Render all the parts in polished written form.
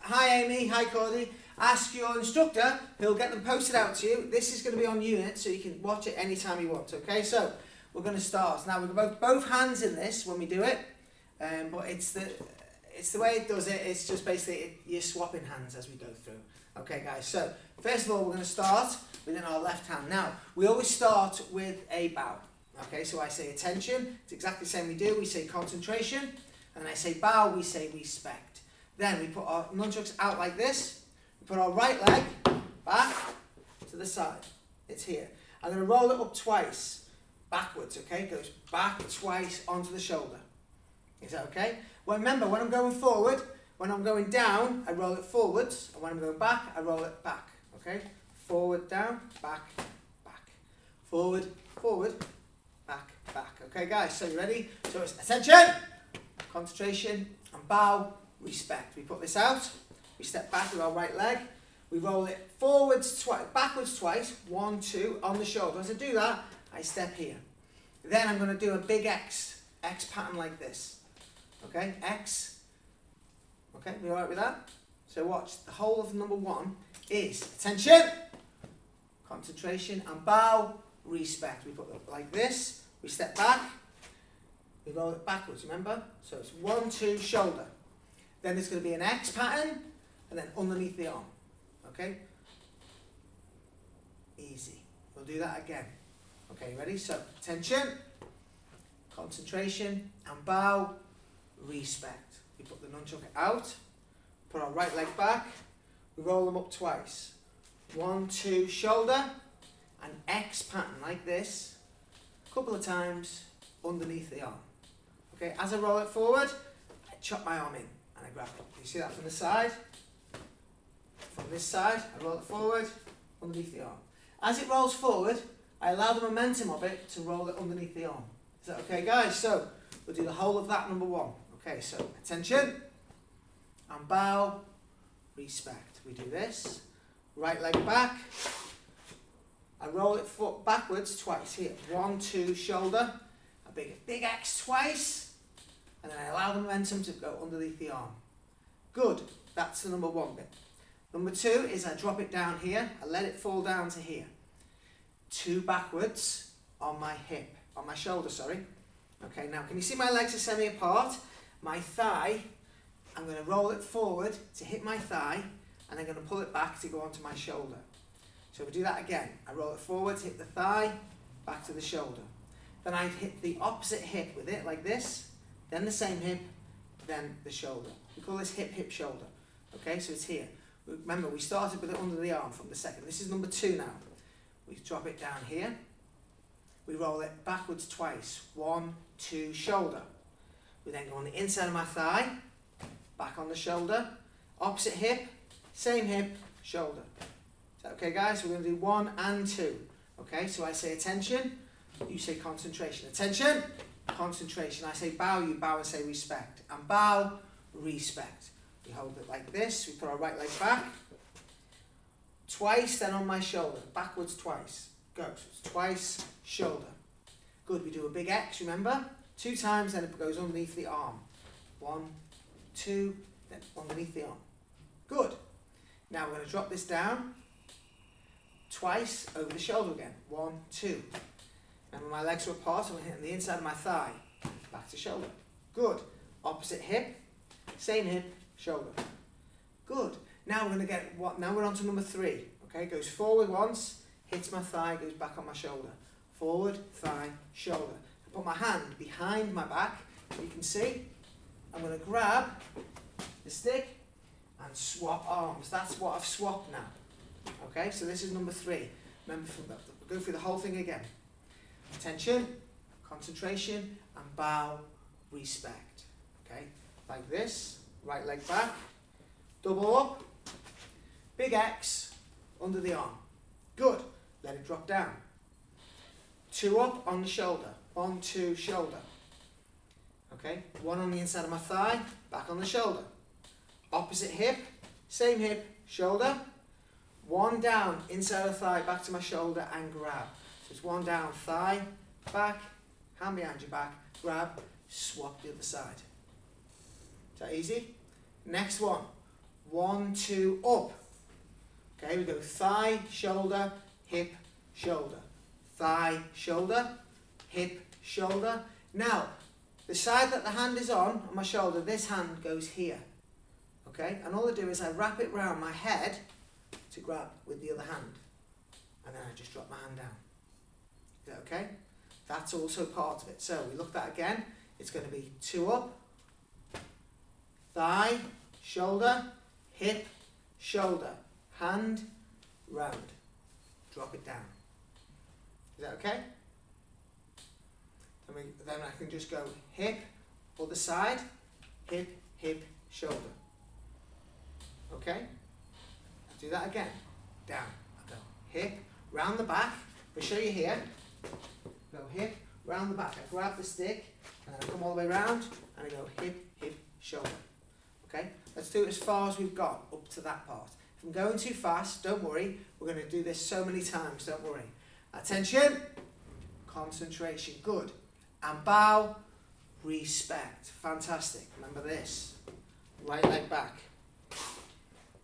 hi Amy, hi Cody. Ask your instructor, he'll get them posted out to you. This is going to be on unit, so you can watch it anytime you want, okay? So, we're going to start. Now, we've got both hands in this when we do it, but it's the way it does it, it's just basically you're swapping hands as we go through. Okay, guys, so first of all, we're going to start within our left hand. Now, we always start with a bow. Okay, so I say attention, it's exactly the same we do. We say concentration, and I say bow, we say respect. Then we put our nunchucks out like this. We put our right leg back to the side. It's here. I'm going to roll it up twice, backwards, okay? It goes back twice onto the shoulder. Is that okay? Well, remember, when I'm going forward, when I'm going down, I roll it forwards, and when I'm going back, I roll it back, okay? Forward, down, back, back. Forward, forward, back, back. Okay, guys, so you ready? So it's attention, concentration, and bow, respect. We put this out, we step back with our right leg, we roll it forwards twice, backwards twice, 1, 2, on the shoulder. As I do that, I step here. Then I'm going to do a big X pattern like this. Okay, X. Okay, we alright with that? So watch, the whole of number 1 is attention, concentration, and bow, respect. We put it like this, we step back, we roll it backwards, remember? So it's 1, 2, shoulder. Then there's going to be an X pattern, and then underneath the arm. Okay? Easy. We'll do that again. Okay, ready? So, attention, concentration, and bow, respect. We put the nunchuck out, put our right leg back, we roll them up twice. 1, 2, shoulder, an X pattern like this, a couple of times underneath the arm. Okay, as I roll it forward, I chop my arm in and I grab it. You see that from the side? From this side, I roll it forward, underneath the arm. As it rolls forward, I allow the momentum of it to roll it underneath the arm. Is that okay, guys? So, we'll do the whole of that number 1. Okay, so attention, and bow, respect. We do this, right leg back, I roll it foot backwards twice here. 1, 2, shoulder, a big X twice, and then I allow the momentum to go underneath the arm. Good, that's the number 1 bit. Number 2 is I drop it down here, I let it fall down to here. 2 backwards on my hip, on my shoulder, sorry. Okay, now can you see my legs are semi apart? My thigh, I'm going to roll it forward to hit my thigh, and I'm going to pull it back to go onto my shoulder. So we do that again. I roll it forward to hit the thigh, back to the shoulder. Then I hit the opposite hip with it, like this, then the same hip, then the shoulder. We call this hip, hip, shoulder. Okay, so it's here. Remember, we started with it under the arm from the second. This is number 2 now. We drop it down here. We roll it backwards twice. 1, 2, shoulder. We then go on the inside of my thigh, back on the shoulder, opposite hip, same hip, shoulder. Is that okay, guys? We're going to do 1 and 2. Okay, so I say attention, you say concentration. Attention, concentration. I say bow, you bow and say respect. And bow, respect. We hold it like this, we put our right leg back, twice, then on my shoulder, backwards twice. Go, so it's twice, shoulder. Good, we do a big X, remember? 2 times, then it goes underneath the arm. 1, 2, then underneath the arm. Good. Now we're going to drop this down. Twice over the shoulder again. 1, 2. And when my legs are apart, I'm hitting the inside of my thigh. Back to shoulder. Good. Opposite hip. Same hip. Shoulder. Good. Now we're going to get what? Now we're on to number 3. Okay. Goes forward once. Hits my thigh. Goes back on my shoulder. Forward. Thigh. Shoulder. Put my hand behind my back, you can see. I'm going to grab the stick and swap arms. That's what I've swapped now. Okay, so this is number 3. Remember, we'll go through the whole thing again. Attention, concentration, and bow, respect. Okay, like this, right leg back, double up, big X under the arm. Good, let it drop down. 2 up on the shoulder. 1, 2, shoulder. Okay, 1 on the inside of my thigh, back on the shoulder. Opposite hip, same hip, shoulder. 1 down, inside of the thigh, back to my shoulder and grab. So it's 1 down, thigh, back, hand behind your back, grab, swap the other side. Is that easy? Next one. 1, 2, up. Okay, we go thigh, shoulder, hip, shoulder. Thigh, shoulder, hip, shoulder. Now, the side that the hand is on my shoulder, this hand goes here. Okay, and all I do is I wrap it round my head to grab with the other hand. And then I just drop my hand down. Is that okay? That's also part of it. So we look at that again. It's going to be 2 up, thigh, shoulder, hip, shoulder, hand, round. Drop it down. Is that okay? Then I can just go hip, other side, hip, hip, shoulder. Okay? I'll do that again. Down. I go hip, round the back. I'll show you here. Go hip, round the back. I grab the stick and then I come all the way round and I go hip, hip, shoulder. Okay? Let's do it as far as we've got up to that part. If I'm going too fast, don't worry. We're going to do this so many times, don't worry. Attention. Concentration. Good. And bow. Respect. Fantastic. Remember this. Right leg back.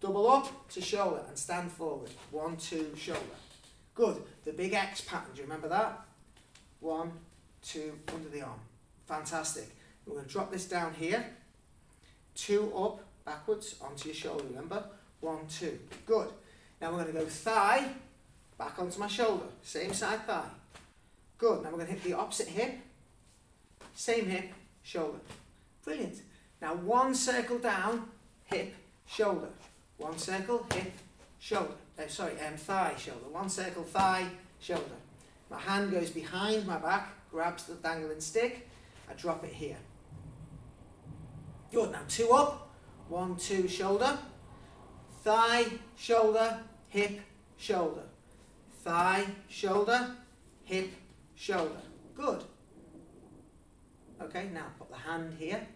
Double up to shoulder and stand forward. 1, 2, shoulder. Good. The big X pattern. Do you remember that? 1, 2, under the arm. Fantastic. We're going to drop this down here. 2 up, backwards, onto your shoulder, remember? 1, 2. Good. Now we're going to go thigh, back onto my shoulder. Same side thigh. Good. Now we're going to hit the opposite hip. Same hip, shoulder. Brilliant. Now 1 circle down, hip, shoulder. 1 circle, hip, shoulder. Thigh, shoulder. 1 circle, thigh, shoulder. My hand goes behind my back, grabs the dangling stick. I drop it here. Good. Now 2 up. 1, 2, shoulder. Thigh, shoulder, hip, shoulder. Thigh, shoulder, hip, shoulder. Good. Okay, now put the hand here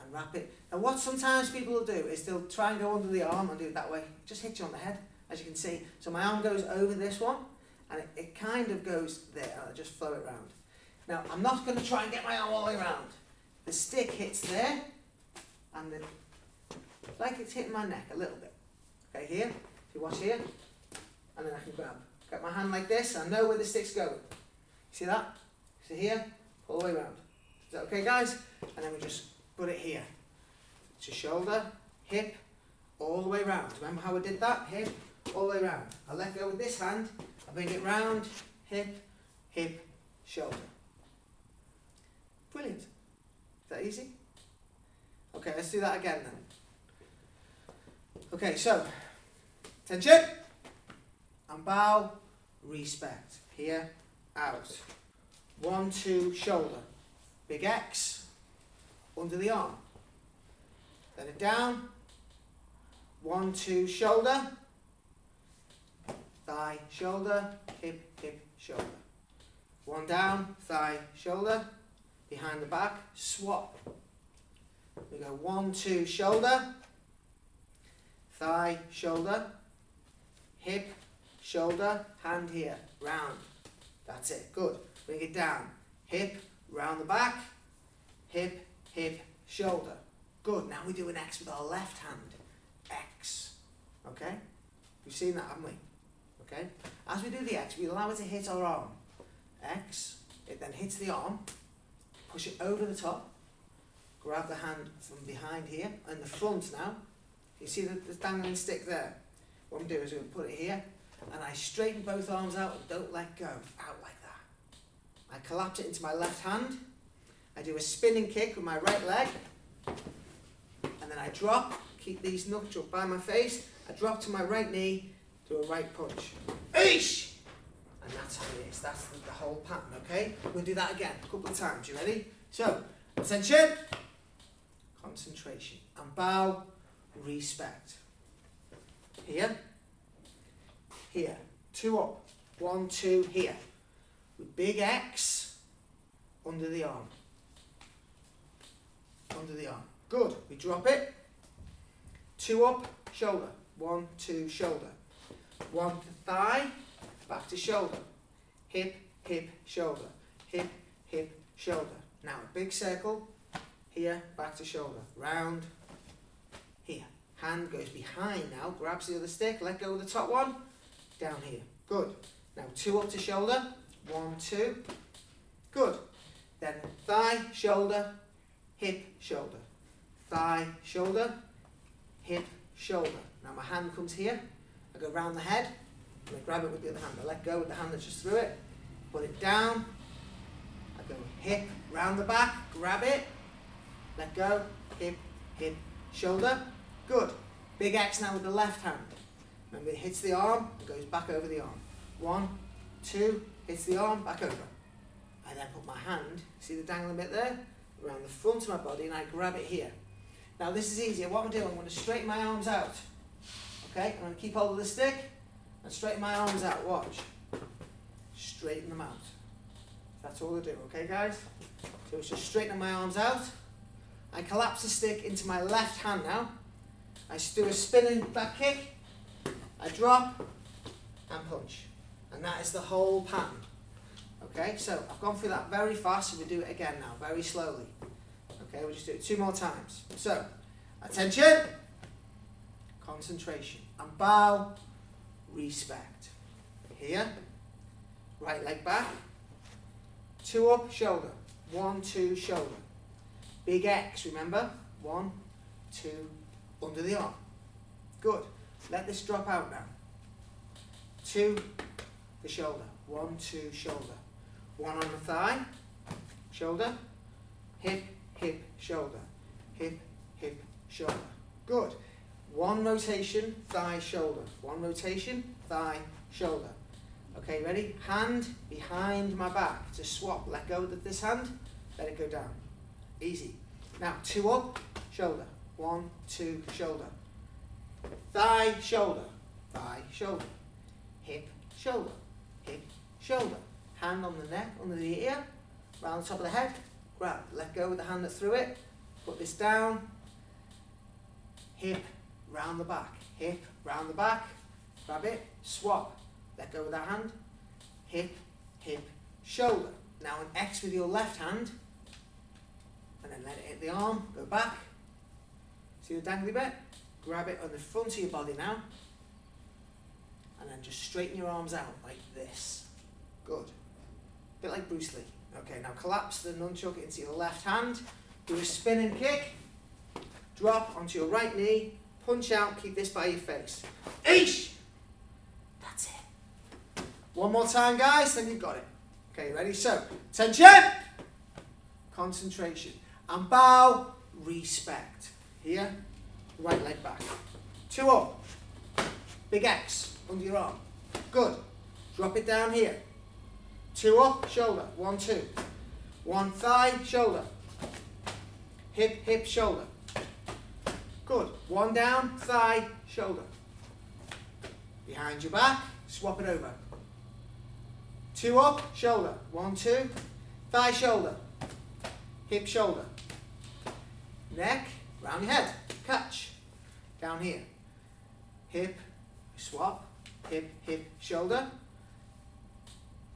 and wrap it. Now what sometimes people will do is they'll try and go under the arm and do it that way. Just hit you on the head, as you can see. So my arm goes over this one and it kind of goes there and I just flow it round. Now I'm not going to try and get my arm all the way around. The stick hits there and then like it's hitting my neck a little bit. Okay, here, if you watch here, and then I can get my hand like this, I know where the stick's going. See that? See here, all the way around. Is that okay, guys? And then we just put it here. To shoulder, hip, all the way round. Remember how we did that? Hip, all the way round. I let go with this hand, I bring it round, hip, hip, shoulder. Brilliant. Is that easy? Okay, let's do that again then. Okay, so, attention, and bow, respect. Here, out. 1, 2, shoulder. Big X, under the arm. Let it down. 1, 2, shoulder. Thigh, shoulder, hip, hip, shoulder. 1 down, thigh, shoulder. Behind the back, swap. We go 1, 2, shoulder. Thigh, shoulder, hip, shoulder, hand here, round. That's it, good. Bring it down. Hip, round the back, hip, hip, shoulder. Good, now we do an X with our left hand. X, okay? We've seen that, haven't we? Okay? As we do the X, we allow it to hit our arm. X, it then hits the arm, push it over the top, grab the hand from behind here, and the front now. You see the dangling stick there? What I'm doing is I'm going to put it here and I straighten both arms out and don't let go. Out like that. I collapse it into my left hand. I do a spinning kick with my right leg. And then I drop, keep these nunchuck by my face. I drop to my right knee, do a right punch. Eesh! And that's how it is. That's the whole pattern, okay? We'll do that again a couple of times. You ready? So, attention, concentration, and bow. Respect. Here, here, 2 up, 1, 2, here. With big X under the arm. Under the arm. Good. We drop it. 2 up, shoulder. 1, 2, shoulder. 1 to thigh, back to shoulder. Hip, hip, shoulder. Hip, hip, shoulder. Now a big circle. Here, back to shoulder. Round. Here. hand goes behind now, grabs the other stick, let go of the top one, down here. Good. Now 2 up to shoulder, 1, 2. Good. Then thigh, shoulder, hip, shoulder. Thigh, shoulder, hip, shoulder. Now my hand comes here, I go round the head, and I grab it with the other hand. I let go with the hand that just threw it, put it down, I go hip, round the back, grab it, let go, hip, hip, shoulder. Good. Big X now with the left hand. Remember, it hits the arm and goes back over the arm. 1, 2, hits the arm, back over. I then put my hand, see the dangling bit there? Around the front of my body, and I grab it here. Now this is easier. What I'm doing, I'm going to straighten my arms out. Okay, I'm going to keep hold of the stick and straighten my arms out. Watch. Straighten them out. That's all I do, okay guys? So it's just straightening my arms out. I collapse the stick into my left hand now. I do a spinning back kick. I drop and punch. And that is the whole pattern. Okay, so I've gone through that very fast, so we'll do it again now, very slowly. Okay, we'll just do it 2 more times. So, attention, concentration, and bow, respect. Here, right leg back, 2 up, shoulder, 1, 2, shoulder. Big X, remember? 1, 2, under the arm. Good. Let this drop out now. 2, the shoulder, 1, 2, shoulder. 1 on the thigh, shoulder, hip, hip, shoulder, hip, hip, shoulder. Good. 1 rotation, thigh, shoulder. 1 rotation, thigh, shoulder. Okay, ready? Hand behind my back to swap. Let go of this hand, let it go down. Easy. Now 2 up, shoulder. 1, 2, shoulder. Thigh, shoulder. Thigh, shoulder. Hip, shoulder. Hip, shoulder. Hand on the neck, under the ear, round the top of the head, grab, let go with the hand that threw it, put this down, hip, round the back, hip, round the back, grab it, swap, let go with that hand, hip, hip, shoulder. Now an X with your left hand, and then let it hit the arm, go back, see the dangly bit? Grab it on the front of your body now, and then just straighten your arms out like this. Good. A bit like Bruce Lee. Okay, now collapse the nunchuck into your left hand, do a spinning kick, drop onto your right knee, punch out, keep this by your face. Eesh! That's it. 1 more time, guys, then you've got it. Okay, ready? So, attention, concentration, and bow, respect. Here, right leg back. 2 up, big X under your arm. Good. Drop it down here. 2 up, shoulder, 1, 2. 1 thigh, shoulder. Hip, hip, shoulder. Good. 1 down, thigh, shoulder. Behind your back, swap it over. 2 up, shoulder, 1, 2. Thigh, shoulder. Hip, shoulder. Neck, round your head. Catch. Down here. Hip, swap. Hip, hip, shoulder.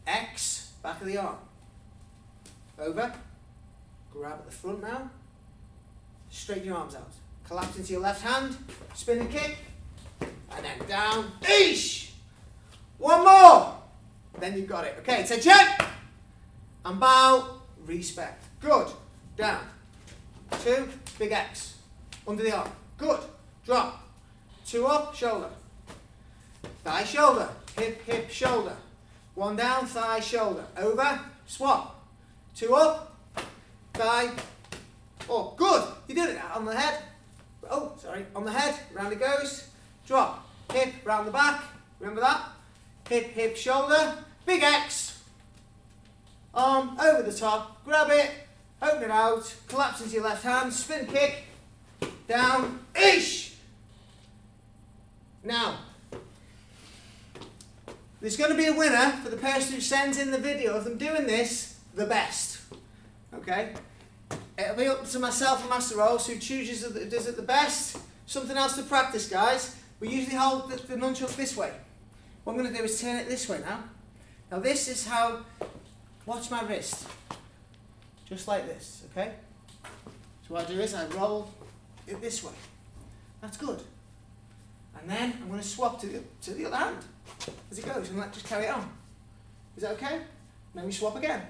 X, back of the arm. Over. Grab at the front now. Straighten your arms out. Collapse into your left hand. Spin and kick. And then down. Eesh! 1 more. Then you've got it. Okay, attention. And bow. Respect. Good. Down. 2. Big X. Under the arm. Good. Drop. 2 up. Shoulder. Thigh, shoulder. Hip, hip, shoulder. 1 down, thigh, shoulder. Over, swap. 2 up, thigh. Oh, good. You did it on the head. Oh, sorry. On the head, round it goes. Drop. Hip, round the back. Remember that? Hip, hip, shoulder. Big X. Arm over the top. Grab it. Open it out. Collapse into your left hand. Spin kick. Down. Eesh. Now, there's going to be a winner for the person who sends in the video of them doing this the best. Okay? It'll be up to myself and Master Rolls who does it the best. Something else to practice, guys. We usually hold the nunchuck this way. What I'm going to do is turn it this way now. Now this is how, watch my wrist. Just like this, okay? So what I do is I roll it this way. That's good. And then I'm going to swap to the other hand as it goes, and let's just carry it on. Is that okay? Then we swap again.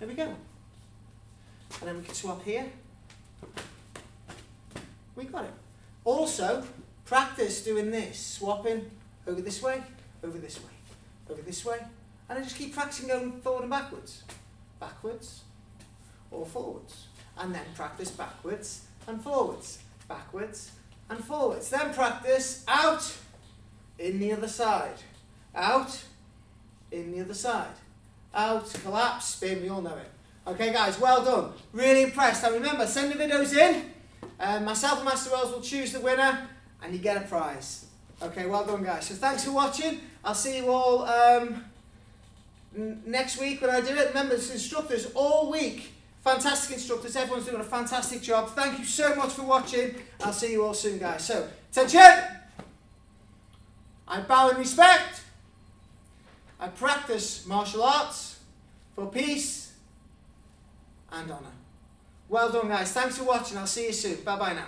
There we go. And then we can swap here. We got it. Also, practice doing this, swapping over this way, over this way, over this way, and then just keep practicing going forward and backwards. Backwards or forwards. And then practice backwards and forwards. Backwards and forwards. Then practice out, in the other side. Out, in the other side. Out, collapse, spin, we all know it. Okay guys, well done. Really impressed. And remember, send the videos in. Myself and Master Wells will choose the winner and you get a prize. Okay, well done guys. So thanks for watching. I'll see you all next week when I do it. Remember, there's instructors all week. Fantastic instructors. Everyone's doing a fantastic job. Thank you so much for watching. I'll see you all soon guys. So, attention! I bow in respect. I practice martial arts for peace and honour. Well done guys. Thanks for watching. I'll see you soon. Bye bye now.